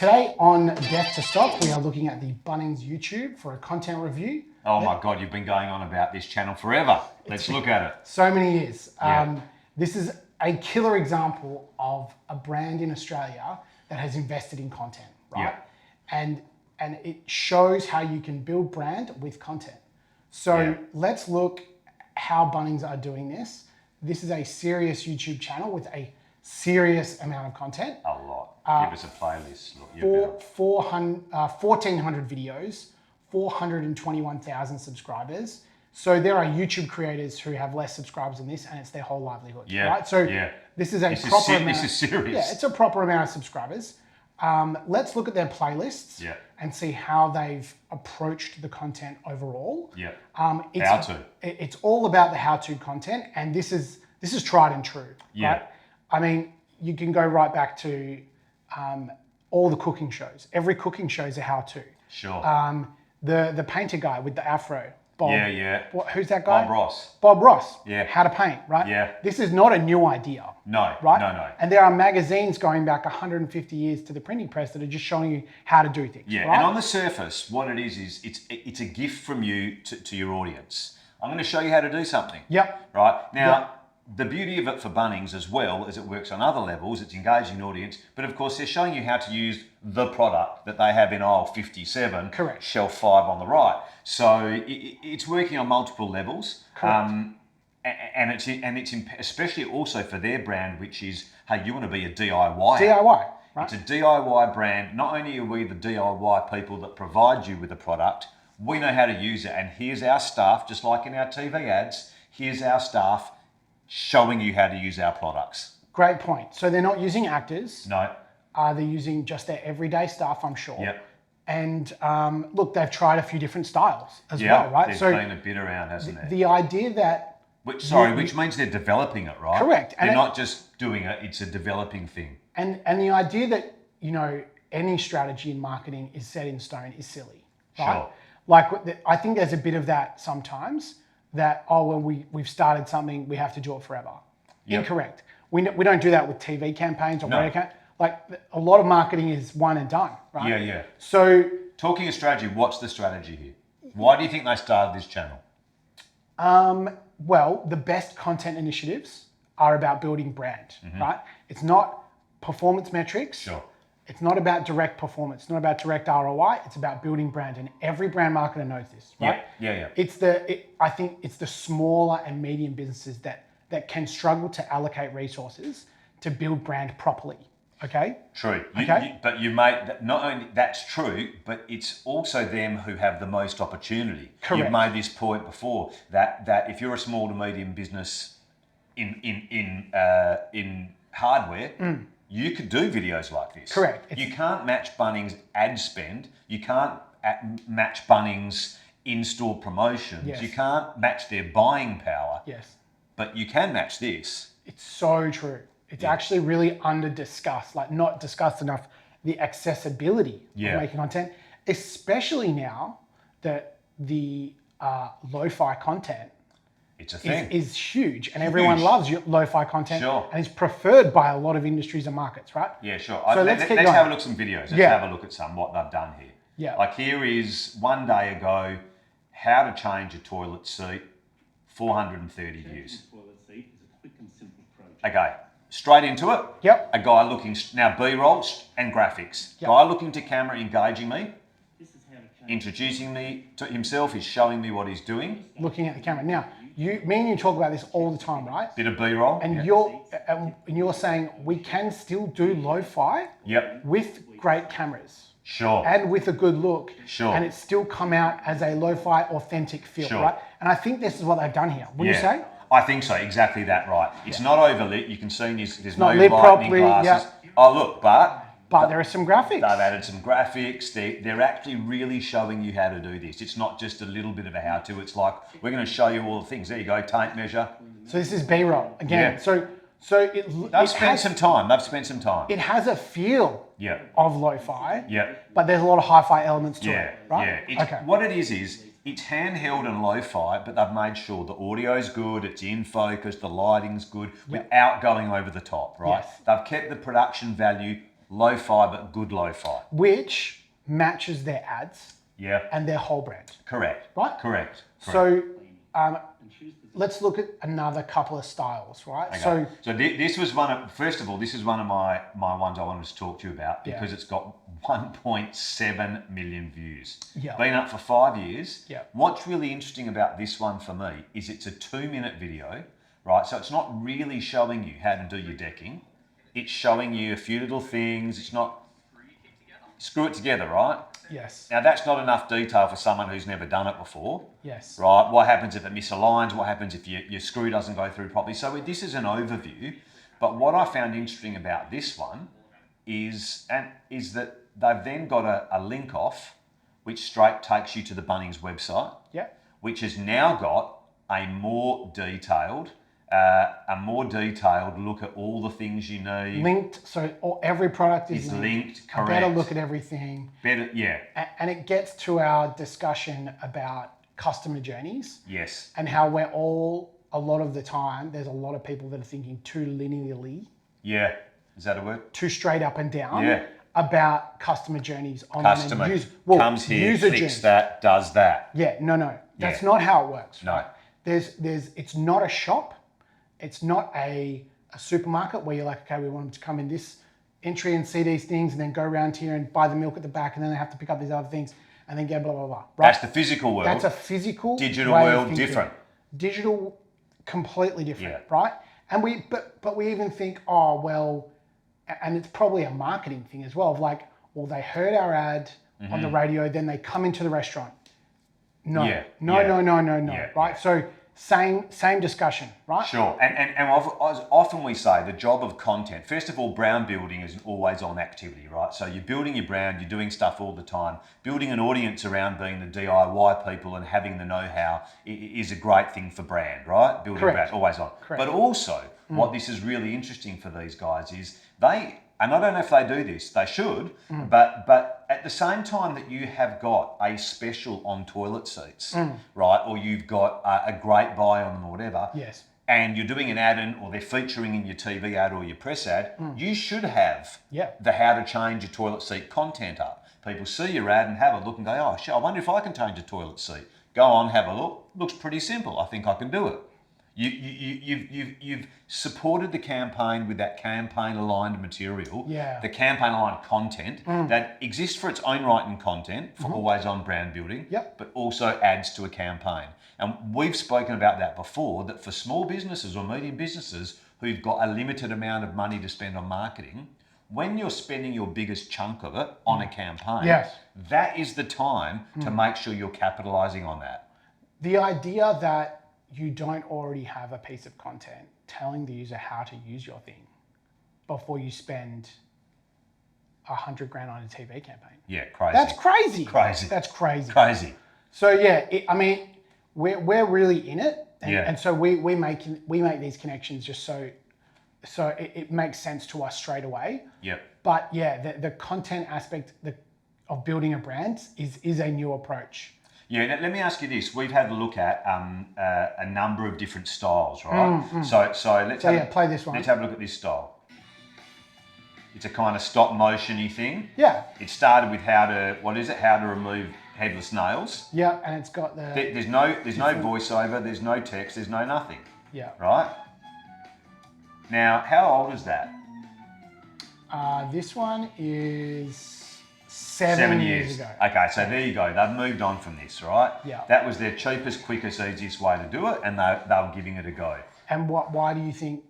Today on Death to Stock, we are looking at the Bunnings YouTube for a content review. Oh my God, you've been going on about this channel forever. Let's look at it. So many years. Yeah. This is a killer example of a brand in Australia that has invested in content, right? Yeah. And it shows how you can build brand with content. So let's look how Bunnings are doing this. This is a serious YouTube channel with a serious amount of content. A lot. Give us a playlist. Look, 1,400 videos, 421,000 subscribers. So there are YouTube creators who have less subscribers than this, and it's their whole livelihood. Yeah. Right? So this is a proper amount. This is serious. Yeah, it's a proper amount of subscribers. Let's look at their playlists and see how they've approached the content overall. Yeah. It's all about the how-to content, and this is tried and true. Yeah. Right? I mean, you can go right back to all the cooking shows. Every cooking show is a how-to. Sure. The painter guy with the afro. Bob, who's that guy? Bob Ross. Bob Ross. Yeah. How to paint, right? Yeah. This is not a new idea. No. Right? No. And there are magazines going back 150 years to the printing press that are just showing you how to do things. Yeah. Right? And on the surface, what it is it's a gift from you to your audience. I'm going to show you how to do something. Yep. Right? Now, the beauty of it for Bunnings, as well as it works on other levels, it's engaging an audience, but of course they're showing you how to use the product that they have in aisle 57, Correct. shelf 5 on the right. So it's working on multiple levels. Correct. And it's especially also for their brand, which is, hey, you want to be a DIY. DIY, right? It's a DIY brand. Not only are we the DIY people that provide you with a product, we know how to use it. And here's our staff, just like in our TV ads, here's our staff showing you how to use our products. Great point. So they're not using actors. No. They're using just their everyday staff, I'm sure. Yep. And look, they've tried a few different styles as well, right? There's so been a bit around, hasn't there? the idea that... Which means they're developing it, right? Correct. They're not just doing it, it's a developing thing. And the idea that, any strategy in marketing is set in stone is silly, right? Sure. Like, I think there's a bit of that sometimes, that, we've started something, we have to do it forever. Yep. Incorrect. We don't do that with TV campaigns or radio campaigns. Like, a lot of marketing is one and done, right? Yeah. So... Talking of strategy, what's the strategy here? Why do you think they started this channel? Well, the best content initiatives are about building brand, right? It's not performance metrics. Sure. It's not about direct performance. It's not about direct ROI. It's about building brand, and every brand marketer knows this, right? Yeah. I think it's the smaller and medium businesses that can struggle to allocate resources to build brand properly. Okay. True. Okay. But you made not only that's true, but it's also them who have the most opportunity. Correct. You've made this point before that if you're a small to medium business in hardware, you could do videos like this. Correct. You can't match Bunnings ad spend. You can't match Bunnings in-store promotions. Yes. You can't match their buying power. Yes. But you can match this. It's so true. It's actually really under-discussed, like not discussed enough, the accessibility of making content, especially now that the lo-fi content It's a thing. is huge, and everyone loves lo-fi content, Sure. and it's preferred by a lot of industries and markets, right? Yeah, sure. So let's keep going. have a look at some videos. Let's have a look at what they've done here. Yeah. Like here is one day ago, how to change a toilet seat, 430 views. Okay, straight into it. Yep. A guy looking, now B-roll and graphics. Yep. Guy looking to camera, engaging me, introducing me to himself, he's showing me what he's doing. Looking at the camera. Now, me and you talk about this all the time, right? Bit of B-roll. And you're saying we can still do lo-fi with great cameras. Sure. And with a good look. Sure. And it still come out as a lo-fi authentic feel, right? And I think this is what they've done here. Wouldn't you say? I think so, exactly that, right. It's not overlit. You can see there's no not lit lightning properly, glasses. Oh, look, but there are some graphics. they've added some graphics. They're actually really showing you how to do this. It's not just a little bit of a how-to. It's like, we're going to show you all the things. There you go, tape measure. So this is B-roll again. Yeah. So They've spent some time. It has a feel Yeah. of lo-fi. Yeah. But there's a lot of hi-fi elements to it, right? Yeah. What it is it's handheld and lo-fi, but they've made sure the audio's good, it's in focus, the lighting's good, without going over the top, right? Yes. They've kept the production value lo-fi, but good lo-fi. Which matches their ads Yeah. and their whole brand. Correct. Right? Correct. So let's look at another couple of styles, right? Okay. So this was one of, first of all, this is one of my ones I wanted to talk to you about because Yeah. it's got 1.7 million views. Yeah. Been up for 5 years. Yeah. What's really interesting about this one for me is it's a 2-minute video, right? So it's not really showing you how to do your decking. It's showing you a few little things. It's not, screw it together, right? Yes. Now that's not enough detail for someone who's never done it before. Yes. Right? What happens if it misaligns? What happens if your screw doesn't go through properly? So this is an overview. But what I found interesting about this one is that they've then got a link off, which straight takes you to the Bunnings website. Yeah. Which has now got a more detailed look at all the things you need. Linked, so every product is linked. Correct. A better look at everything. Better, yeah. And it gets to our discussion about customer journeys. Yes. And how a lot of the time, there's a lot of people that are thinking too linearly. Yeah. Is that a word? Too straight up and down. Yeah. About customer journeys. Customer comes here, clicks that, does that. Yeah, no. That's not how it works. No. Right? It's not a shop. It's not a supermarket where you're like, okay, we want them to come in this entry and see these things and then go around here and buy the milk at the back and then they have to pick up these other things and then get blah, blah, blah. Right? That's the physical world. That's a physical digital way world, of thinking. different. Digital, completely different, Yeah. right? And but we even think, oh, well, and it's probably a marketing thing as well, of like, well, they heard our ad on the radio, then they come into the restaurant. No, Yeah. no, Yeah. right? So same discussion, right? Sure. And often we say the job of content, first of all, brand building is an always on activity, right? So you're building your brand, you're doing stuff all the time. Building an audience around being the DIY people and having the know-how is a great thing for brand, right? Building a brand, always on. Correct. But also, what this is really interesting for these guys is and I don't know if they do this, they should, but at the same time that you have got a special on toilet seats, right, or you've got a great buy on them or whatever, Yes. and you're doing an ad or they're featuring in your TV ad or your press ad, you should have the how to change your toilet seat content up. People see your ad and have a look and go, oh shit, I wonder if I can change a toilet seat. Go on, have a look. Looks pretty simple. I think I can do it. You've supported the campaign with that campaign aligned material, the campaign aligned content that exists for its own right in content for always on brand building, but also adds to a campaign. And we've spoken about that before, that for small businesses or medium businesses who've got a limited amount of money to spend on marketing, when you're spending your biggest chunk of it on a campaign, that is the time to make sure you're capitalizing on that. The idea that you don't already have a piece of content telling the user how to use your thing before you spend $100 grand on a TV campaign. Yeah, crazy. That's crazy. Crazy. That's crazy. Crazy. So yeah, we're really in it, and so we make these connections just so it makes sense to us straight away. Yep. But yeah, the content aspect of building a brand is a new approach. Yeah, let me ask you this. We've had a look at a number of different styles, right? So play this one. Let's have a look at this style. It's a kind of stop motion-y thing. Yeah. It started with how to remove headless nails. Yeah, and it's got the... There's no voiceover, there's no text, there's no nothing. Yeah. Right? Now, how old is that? This one is 7 years ago. Okay, so there you go. They've moved on from this, right? Yeah. That was their cheapest, quickest, easiest way to do it, and they were giving it a go. And why do you think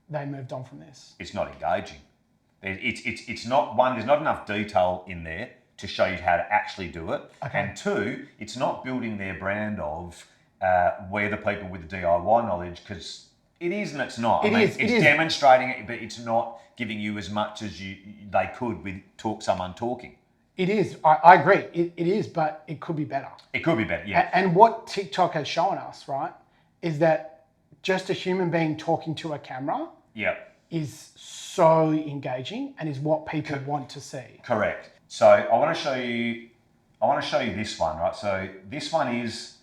they moved on from this? It's not engaging. It's not, one, there's not enough detail in there to show you how to actually do it. Okay. And two, it's not building their brand of we're the people with the DIY knowledge, because it is and it's not. It's demonstrating it, but it's not giving you as much as they could with someone talking. It is. I agree. It is, but it could be better. It could be better, yeah. And what TikTok has shown us, right, is that just a human being talking to a camera is so engaging and is what people want to see. Correct. So I want to show you this one, right? So this one is,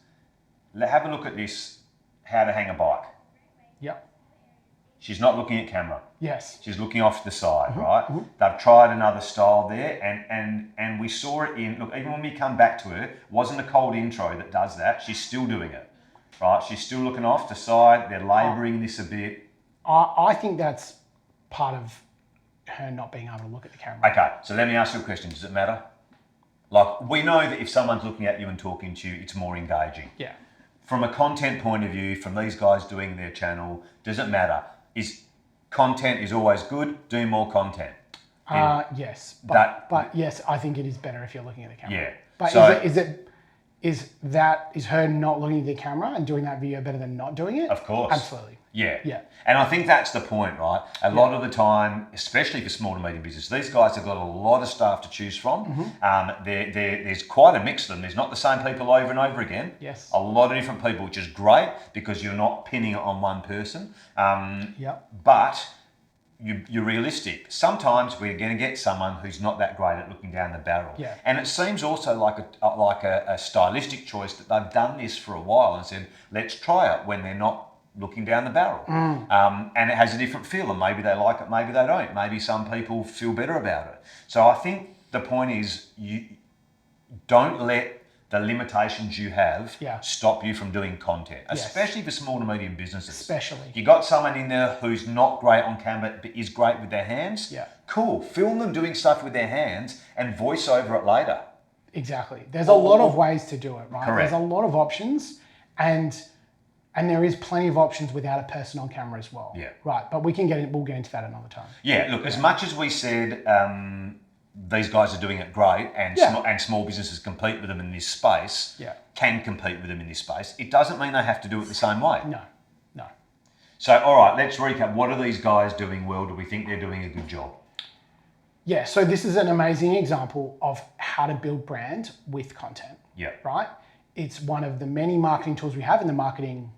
have a look at this, how to hang a bike. Yep. She's not looking at camera. Yes. She's looking off to the side, right? They've tried another style there, and we saw it in, look, even when we come back to her, it wasn't a cold intro that does that. She's still doing it, right? She's still looking off to the side. They're labouring this a bit. I think that's part of her not being able to look at the camera. Okay, so let me ask you a question. Does it matter? Like, we know that if someone's looking at you and talking to you, it's more engaging. Yeah. From a content point of view, from these guys doing their channel, does it matter? Content is always good, do more content. Yes, but yes, I think it is better if you're looking at the camera. Yeah. But So, is her not looking at the camera and doing that video better than not doing it? Of course. Absolutely. Yeah. Yeah. And I think that's the point, right? A lot of the time, especially for small to medium business, these guys have got a lot of staff to choose from. There's quite a mix of them. There's not the same people over and over again. Yes. A lot of different people, which is great because you're not pinning it on one person. But you're realistic. Sometimes we're going to get someone who's not that great at looking down the barrel. Yeah. And it seems also like a stylistic choice that they've done this for a while and said, let's try it when they're not looking down the barrel. And it has a different feel, and maybe they like it, maybe they don't. Maybe some people feel better about it. So I think the point is, you don't let the limitations you have stop you from doing content, especially for small to medium businesses. Especially. You got someone in there who's not great on camera but is great with their hands. Yeah. Cool. Film them doing stuff with their hands and voice over it later. Exactly. There's a lot of ways to do it, right? Correct. There's a lot of options, and there is plenty of options without a person on camera as well. Yeah. Right. But we'll get into that another time. Yeah. Look, as much as we said these guys are doing it great, and small businesses compete with them in this space, can compete with them in this space, it doesn't mean they have to do it the same way. No. So, all right, let's recap. What are these guys doing well? Do we think they're doing a good job? Yeah, so this is an amazing example of how to build brand with content. Yeah. Right? It's one of the many marketing tools we have in the marketing,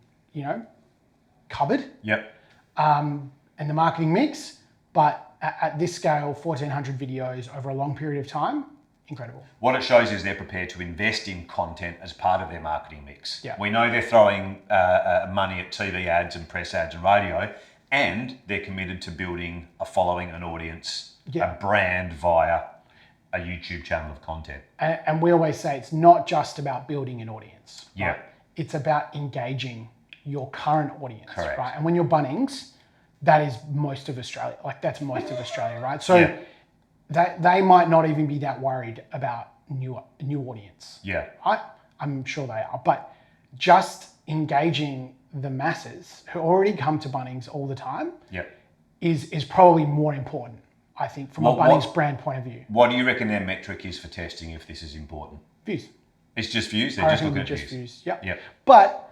cupboard. Yep. And the marketing mix, but at this scale, 1,400 videos over a long period of time, incredible. What it shows is they're prepared to invest in content as part of their marketing mix. Yeah. We know they're throwing money at TV ads and press ads and radio, and they're committed to building a following, an audience, a brand via a YouTube channel of content. And we always say it's not just about building an audience. Yeah. Right? It's about engaging your current audience. Correct. Right? And when you're Bunnings, that is most of Australia. Like, that's most of Australia, right? So they might not even be that worried about new audience. Yeah. Right? I'm sure they are. But just engaging the masses who already come to Bunnings all the time is probably more important, I think, from a Bunnings brand point of view. What do you reckon their metric is for testing if this is important? Views. It's just views? They're just looking at views. Yep. Yep. But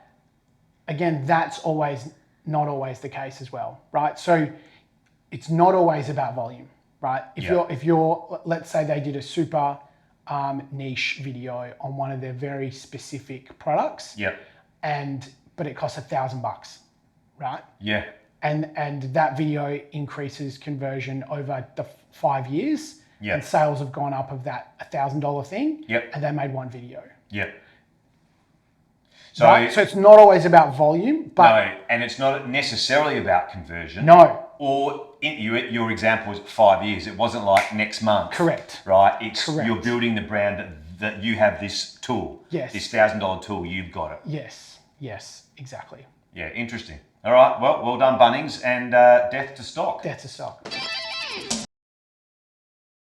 again, that's not always the case as well, right? So it's not always about volume, right? If you're, let's say they did a super niche video on one of their very specific products, but it costs $1,000, right? Yeah. And that video increases conversion over the 5 years, and sales have gone up of that $1,000 thing, and they made one video. Yep. So it's not always about volume, but no, and it's not necessarily about conversion. No. Or your example was 5 years. It wasn't like next month. Correct. Right? It's Correct. You're building the brand that you have this tool. Yes. This $1,000 tool, you've got it. Yes, exactly. Yeah, interesting. All right, well done, Bunnings, and death to stock. Death to stock.